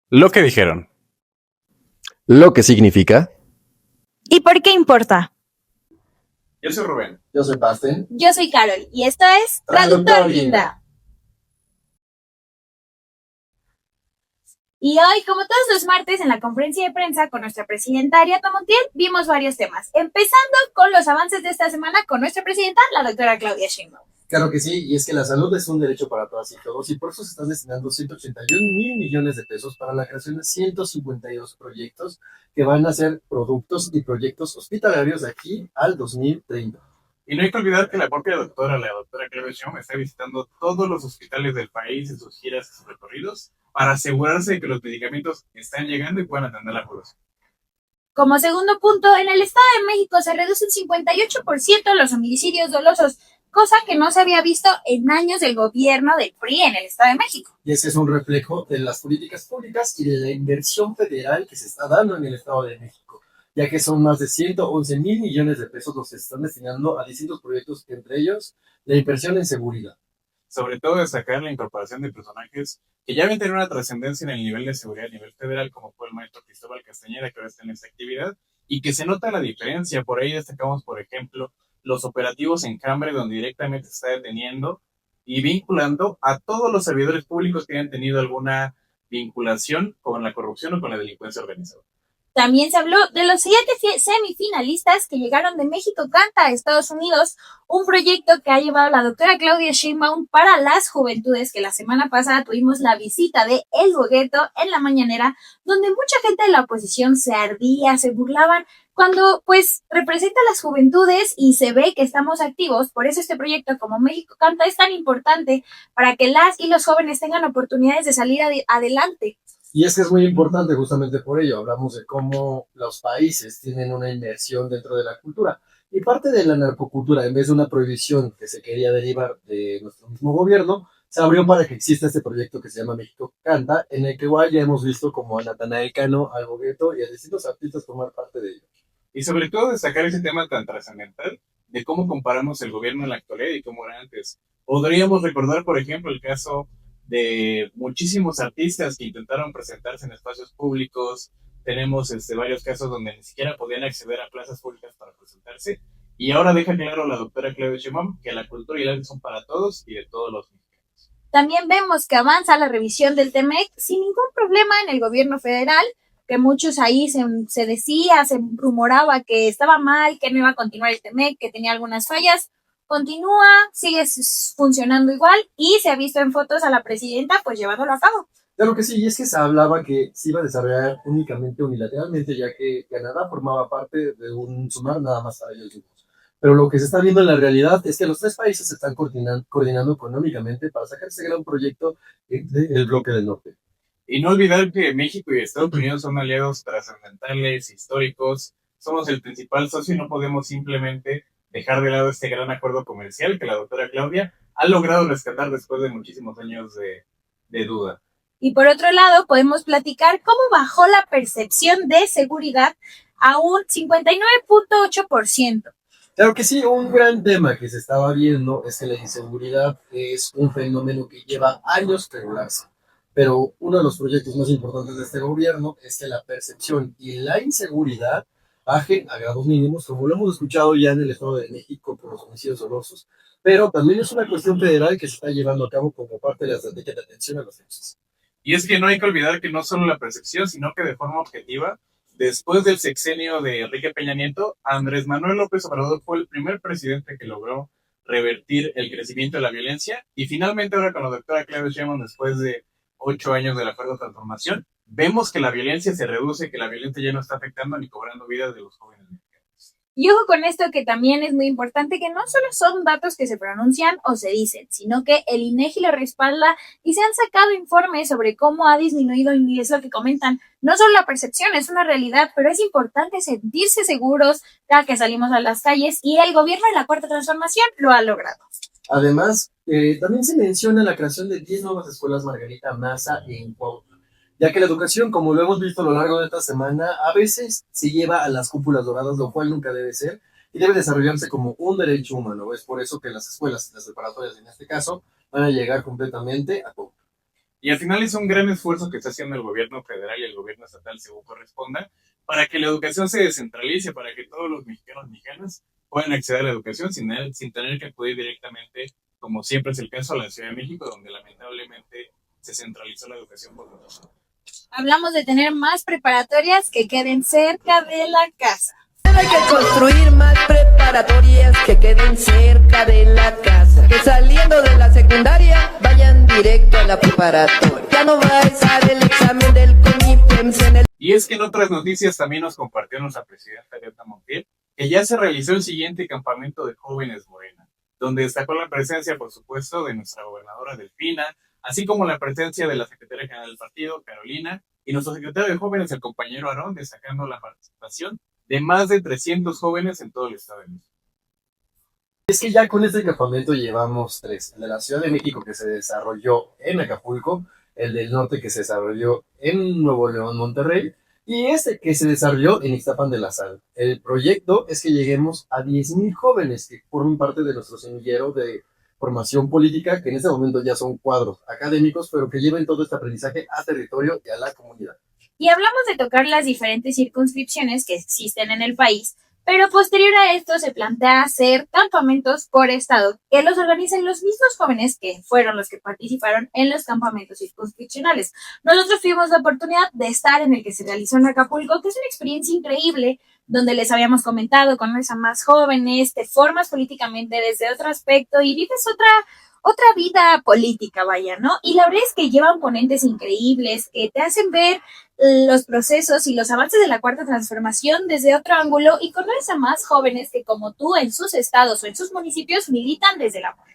Lo que dijeron. Lo que significa. ¿Y por qué importa? Yo soy Rubén. Yo soy Pasten. Yo soy Carol y esto es Traductor Linda. Y hoy, como todos los martes, en la conferencia de prensa con nuestra presidenta Ariadna Montiel, vimos varios temas, empezando con los avances de esta semana con nuestra presidenta, la doctora Claudia Sheinbaum. Claro que sí, y es que la salud es un derecho para todas y todos, y por eso se están destinando 181,000 millones de pesos para la creación de 152 proyectos que van a ser productos y proyectos hospitalarios de aquí al 2030. Y no hay que olvidar que la propia doctora, la doctora Claudia Sheinbaum, está visitando todos los hospitales del país en sus giras y sus recorridos para asegurarse de que los medicamentos están llegando y puedan atender a la población. Como segundo punto, en el Estado de México se reducen 58% los homicidios dolosos, cosa que no se había visto en años del gobierno del PRI en el Estado de México. Y ese es un reflejo de las políticas públicas y de la inversión federal que se está dando en el Estado de México, ya que son más de 111,000 millones de pesos los que se están destinando a distintos proyectos, entre ellos la inversión en seguridad. Sobre todo destacar la incorporación de personajes que ya ven tener una trascendencia en el nivel de seguridad a nivel federal, como fue el maestro Cristóbal Castañeda, que ahora está en esta actividad, y que se nota la diferencia. Por ahí destacamos, por ejemplo, los operativos en Cambre, donde directamente se está deteniendo y vinculando a todos los servidores públicos que hayan tenido alguna vinculación con la corrupción o con la delincuencia organizada. También se habló de los 7 semifinalistas que llegaron de México Canta a Estados Unidos, un proyecto que ha llevado la doctora Claudia Sheinbaum para las juventudes, que la semana pasada tuvimos la visita de El Bogueto en la mañanera, donde mucha gente de la oposición se ardía, se burlaban, cuando pues representa a las juventudes y se ve que estamos activos. Por eso este proyecto como México Canta es tan importante para que las y los jóvenes tengan oportunidades de salir adelante. Y es que es muy importante justamente por ello. Hablamos de cómo los países tienen una inmersión dentro de la cultura. Y parte de la narcocultura, en vez de una prohibición que se quería derivar de nuestro mismo gobierno, se abrió para que exista este proyecto que se llama México Canta, en el que igual ya hemos visto como a Natanael Cano, al Bogueto y a distintos artistas formar parte de ello. Y sobre todo destacar ese tema tan trascendental de cómo comparamos el gobierno en la actualidad y cómo era antes. Podríamos recordar, por ejemplo, el caso de muchísimos artistas que intentaron presentarse en espacios públicos. Tenemos varios casos donde ni siquiera podían acceder a plazas públicas para presentarse. Y ahora deja claro la doctora Claudia Sheinbaum que la cultura y el arte son para todos y de todos los mexicanos. También vemos que avanza la revisión del TEMEC sin ningún problema en el gobierno federal, que muchos ahí se decía, se rumoraba que estaba mal, que no iba a continuar el TEMEC, que tenía algunas fallas. Continúa, sigue funcionando igual y se ha visto en fotos a la presidenta pues llevándolo a cabo. Claro que sí, y es que se hablaba que se iba a desarrollar únicamente unilateralmente, ya que Canadá formaba parte de un sumar nada más para ellos mismos. Pero lo que se está viendo en la realidad es que los tres países se están coordinando económicamente para sacar ese gran proyecto del bloque del norte. Y no olvidar que México y Estados Unidos son aliados trascendentales, históricos. Somos el principal socio y no podemos simplemente dejar de lado este gran acuerdo comercial que la doctora Claudia ha logrado rescatar después de muchísimos años de duda. Y por otro lado, podemos platicar cómo bajó la percepción de seguridad a un 59.8%. Claro que sí, un gran tema que se estaba viendo es que la inseguridad es un fenómeno que lleva años regularse. Pero uno de los proyectos más importantes de este gobierno es que la percepción y la inseguridad bajen a grados mínimos, como lo hemos escuchado ya en el Estado de México por los homicidios dolosos. Pero también es una cuestión federal que se está llevando a cabo como parte de la estrategia de atención a los hechos. Y es que no hay que olvidar que no solo la percepción, sino que de forma objetiva, después del sexenio de Enrique Peña Nieto, Andrés Manuel López Obrador fue el primer presidente que logró revertir el crecimiento de la violencia. Y finalmente ahora con la doctora Claudia Sheinbaum, después de 8 años del acuerdo de transformación, vemos que la violencia se reduce, que la violencia ya no está afectando ni cobrando vidas de los jóvenes mexicanos. Y ojo con esto, que también es muy importante, que no solo son datos que se pronuncian o se dicen, sino que el INEGI lo respalda y se han sacado informes sobre cómo ha disminuido, y es lo que comentan, no solo la percepción, es una realidad, pero es importante sentirse seguros cada que salimos a las calles, y el gobierno de la Cuarta Transformación lo ha logrado. Además, también se menciona la creación de 10 nuevas escuelas Margarita Maza en Cuautla, ya que la educación, como lo hemos visto a lo largo de esta semana, a veces se lleva a las cúpulas doradas, lo cual nunca debe ser, y debe desarrollarse como un derecho humano. Es por eso que las escuelas, las preparatorias en este caso, van a llegar completamente a Cuautla. Y al final es un gran esfuerzo que está haciendo el gobierno federal y el gobierno estatal, según corresponda, para que la educación se descentralice, para que todos los mexicanos y mexicanas puedan acceder a la educación sin tener que acudir directamente, como siempre es el caso, a la Ciudad de México, donde lamentablemente se centralizó la educación por muchos años. Hablamos de tener más preparatorias que queden cerca de la casa. Hay que construir más preparatorias que queden cerca de la casa. Que saliendo de la secundaria vayan directo a la preparatoria. Ya no va a estar el examen del CONIPEMS en el... Y es que en otras noticias también nos compartió nuestra presidenta Ariadna Montiel que ya se realizó el siguiente campamento de jóvenes Morena, donde destacó la presencia, por supuesto, de nuestra gobernadora Delfina, así como la presencia de la secretaria general del partido, Carolina, y nuestro secretario de jóvenes, el compañero Aarón, destacando la participación de más de 300 jóvenes en todo el estado de México. Es que ya con este campamento llevamos tres. El de la Ciudad de México que se desarrolló en Acapulco, el del norte que se desarrolló en Nuevo León, Monterrey, y este que se desarrolló en Ixtapan de la Sal. El proyecto es que lleguemos a 10,000 jóvenes que formen parte de nuestro semillero de formación política, que en este momento ya son cuadros académicos, pero que lleven todo este aprendizaje a territorio y a la comunidad. Y hablamos de tocar las diferentes circunscripciones que existen en el país, pero posterior a esto se plantea hacer campamentos por estado que los organicen los mismos jóvenes que fueron los que participaron en los campamentos circunscripcionales. Nosotros tuvimos la oportunidad de estar en el que se realizó en Acapulco, que es una experiencia increíble, donde les habíamos comentado, conoces a más jóvenes, te formas políticamente desde otro aspecto y vives otra vida política, vaya, ¿no? Y la verdad es que llevan ponentes increíbles que te hacen ver los procesos y los avances de la cuarta transformación desde otro ángulo y conoces a más jóvenes que como tú en sus estados o en sus municipios militan desde el amor.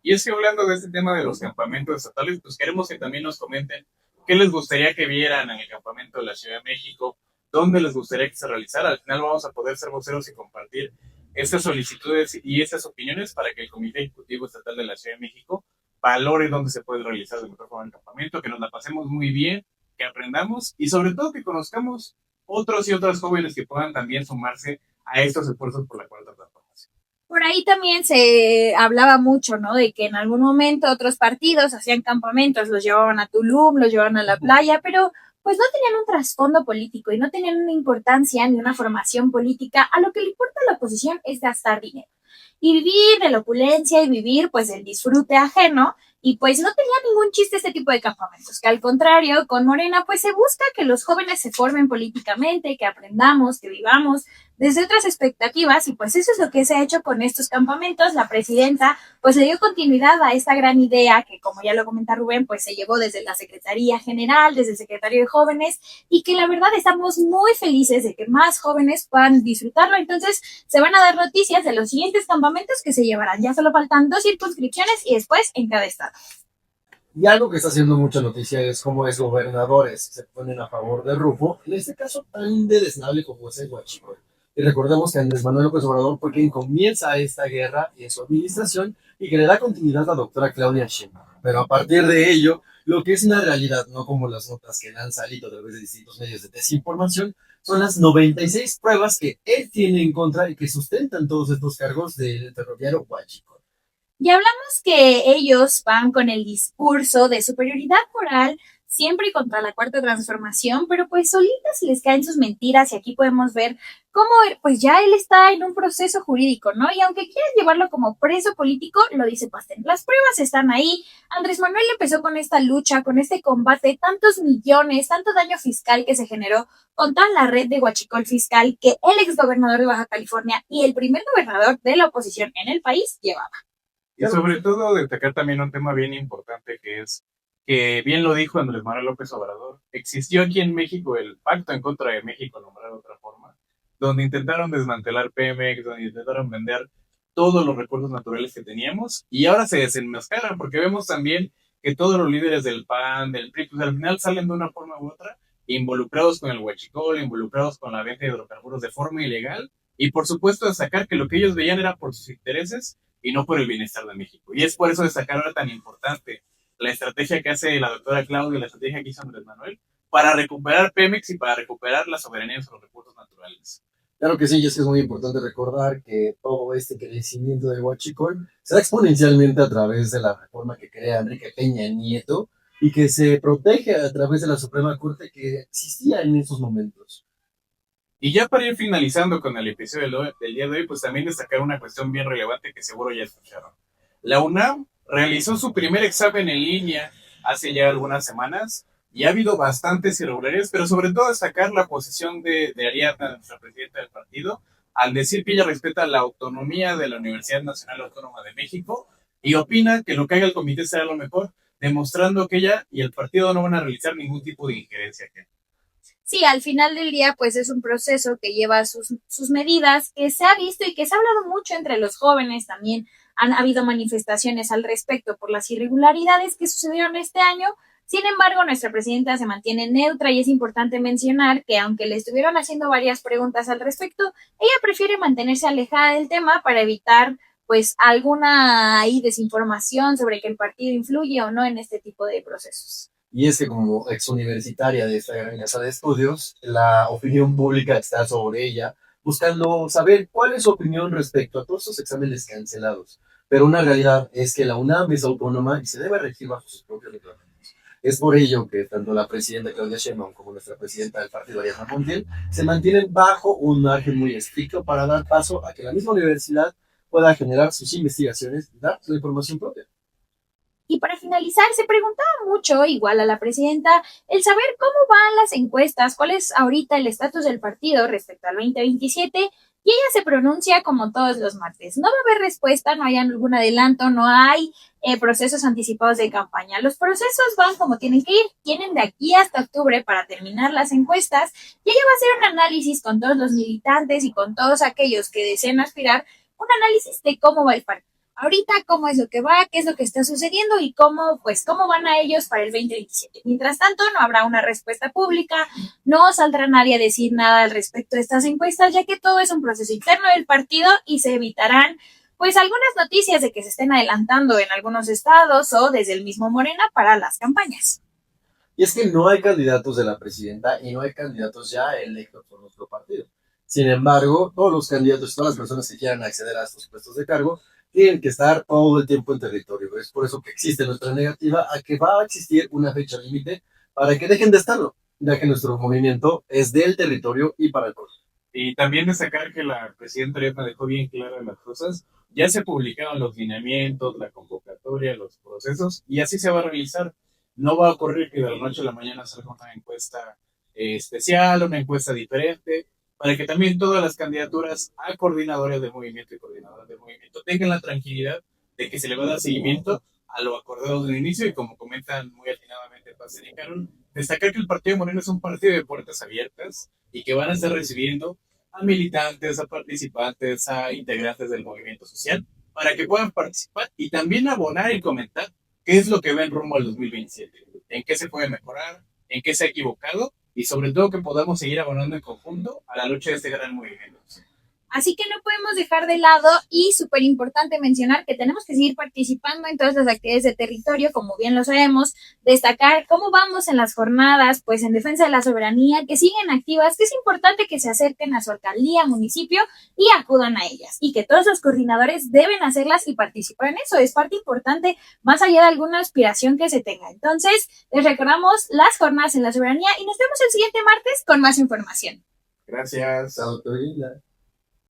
Y es que hablando de este tema de los campamentos estatales, pues queremos que también nos comenten qué les gustaría que vieran en el campamento de la Ciudad de México, dónde les gustaría que se realizara. Al final vamos a poder ser voceros y compartir estas solicitudes y estas opiniones para que el Comité Ejecutivo Estatal de la Ciudad de México valore dónde se puede realizar de mejor forma el campamento, que nos la pasemos muy bien, que aprendamos y sobre todo que conozcamos otros y otras jóvenes que puedan también sumarse a estos esfuerzos por la cuarta transformación. Por ahí también se hablaba mucho, ¿no? De que en algún momento otros partidos hacían campamentos, los llevaban a Tulum, los llevaban a la playa, pero pues no tenían un trasfondo político y no tenían una importancia ni una formación política. A lo que le importa a la oposición es gastar dinero y vivir de la opulencia y vivir pues del disfrute ajeno. Y pues no tenía ningún chiste este tipo de campamentos, que al contrario, con Morena pues se busca que los jóvenes se formen políticamente, que aprendamos, que vivamos desde otras expectativas y pues eso es lo que se ha hecho con estos campamentos. La presidenta pues le dio continuidad a esta gran idea que, como ya lo comenta Rubén, pues se llevó desde la Secretaría General, desde el Secretario de Jóvenes y que la verdad estamos muy felices de que más jóvenes puedan disfrutarlo. Entonces se van a dar noticias de los siguientes campamentos que se llevarán. Ya solo faltan 2 circunscripciones y después en cada estado. Y algo que está haciendo mucha noticia es cómo es gobernadores se ponen a favor de Rufo, en este caso tan desnable como es el Huachicol. Y recordemos que Andrés Manuel López Obrador fue quien comienza esta guerra en su administración y que le da continuidad a la doctora Claudia Sheinbaum. Pero a partir de ello, lo que es una realidad, no como las notas que le han salido a través de distintos medios de desinformación, son las 96 pruebas que él tiene en contra y que sustentan todos estos cargos del ferroviario Huachicol. Y hablamos que ellos van con el discurso de superioridad moral siempre contra la cuarta transformación, pero pues solitas les caen sus mentiras y aquí podemos ver cómo pues ya él está en un proceso jurídico, ¿no? Y aunque quieran llevarlo como preso político, lo dice Pastel. Las pruebas están ahí. Andrés Manuel empezó con esta lucha, con este combate, tantos millones, tanto daño fiscal que se generó con toda la red de huachicol fiscal que el exgobernador de Baja California y el primer gobernador de la oposición en el país llevaba. Y sobre todo destacar también un tema bien importante que es que bien lo dijo Andrés Manuel López Obrador, existió aquí en México el Pacto en contra de México, nombrado de otra forma, donde intentaron desmantelar Pemex, donde intentaron vender todos los recursos naturales que teníamos y ahora se desenmascaran porque vemos también que todos los líderes del PAN, del PRI, pues al final salen de una forma u otra involucrados con el huachicol, involucrados con la venta de hidrocarburos de forma ilegal y por supuesto destacar que lo que ellos veían era por sus intereses y no por el bienestar de México. Y es por eso destacar ahora tan importante la estrategia que hace la doctora Claudia, la estrategia que hizo Andrés Manuel, para recuperar Pemex y para recuperar la soberanía sobre los recursos naturales. Claro que sí, y es que es muy importante recordar que todo este crecimiento del huachicol se da exponencialmente a través de la reforma que crea Enrique Peña Nieto, y que se protege a través de la Suprema Corte que existía en esos momentos. Y ya para ir finalizando con el episodio del día de hoy, pues también destacar una cuestión bien relevante que seguro ya escucharon. La UNAM realizó su primer examen en línea hace ya algunas semanas y ha habido bastantes irregularidades, pero sobre todo destacar la posición de Ariadna, nuestra presidenta del partido, al decir que ella respeta la autonomía de la Universidad Nacional Autónoma de México y opina que lo que haga el comité será lo mejor, demostrando que ella y el partido no van a realizar ningún tipo de injerencia. Sí, al final del día, pues es un proceso que lleva sus medidas, que se ha visto y que se ha hablado mucho entre los jóvenes también. Han habido manifestaciones al respecto por las irregularidades que sucedieron este año. Sin embargo, nuestra presidenta se mantiene neutra y es importante mencionar que aunque le estuvieron haciendo varias preguntas al respecto, ella prefiere mantenerse alejada del tema para evitar pues alguna ahí desinformación sobre que el partido influye o no en este tipo de procesos. Y es que como exuniversitaria de esta gran casa de estudios, la opinión pública está sobre ella, buscando saber cuál es su opinión respecto a todos esos exámenes cancelados. Pero una realidad es que la UNAM es autónoma y se debe regir bajo sus propios reglamentos. Es por ello que tanto la presidenta Claudia Sheinbaum como nuestra presidenta del partido, Ariadna Montiel, se mantienen bajo un margen muy estricto para dar paso a que la misma universidad pueda generar sus investigaciones y dar su información propia. Y para finalizar, se preguntaba mucho, igual a la presidenta, el saber cómo van las encuestas, cuál es ahorita el estatus del partido respecto al 2027, y ella se pronuncia como todos los martes. No va a haber respuesta, no hay algún adelanto, no hay procesos anticipados de campaña. Los procesos van como tienen que ir, tienen de aquí hasta octubre para terminar las encuestas, y ella va a hacer un análisis con todos los militantes y con todos aquellos que deseen aspirar, un análisis de cómo va el partido. Ahorita cómo es lo que va, qué es lo que está sucediendo y cómo van a ellos para el 2027. Mientras tanto, no habrá una respuesta pública, no saldrá nadie a decir nada al respecto de estas encuestas, ya que todo es un proceso interno del partido y se evitarán pues algunas noticias de que se estén adelantando en algunos estados o desde el mismo Morena para las campañas. Y es que no hay candidatos de la presidenta y no hay candidatos ya electos por nuestro partido. Sin embargo, todos los candidatos, todas las personas que quieran acceder a estos puestos de cargo, tienen que estar todo el tiempo en territorio. Es por eso que existe nuestra negativa a que va a existir una fecha límite para que dejen de estarlo, ya que nuestro movimiento es del territorio y para el pueblo. Y también destacar que la presidenta Ariadna dejó bien claras las cosas. Ya se publicaron los lineamientos, la convocatoria, los procesos, y así se va a realizar. No va a ocurrir que de la noche a la mañana salga una encuesta especial, una encuesta diferente, para que también todas las candidaturas a coordinadores de movimiento y coordinadoras de movimiento tengan la tranquilidad de que se le va a dar seguimiento a lo acordado desde el inicio y como comentan muy atinadamente Paz y Carol, destacar que el Partido Moreno es un partido de puertas abiertas y que van a estar recibiendo a militantes, a participantes, a integrantes del movimiento social para que puedan participar y también abonar y comentar qué es lo que ven rumbo al 2027, en qué se puede mejorar, en qué se ha equivocado y sobre todo que podamos seguir abonando en conjunto a la lucha de este gran movimiento. Así que no podemos dejar de lado y súper importante mencionar que tenemos que seguir participando en todas las actividades de territorio, como bien lo sabemos, destacar cómo vamos en las jornadas, pues en defensa de la soberanía, que siguen activas, que es importante que se acerquen a su alcaldía, municipio y acudan a ellas y que todos los coordinadores deben hacerlas y participar en eso, es parte importante más allá de alguna aspiración que se tenga. Entonces, les recordamos las jornadas en la soberanía y nos vemos el siguiente martes con más información. Gracias. Autoridad.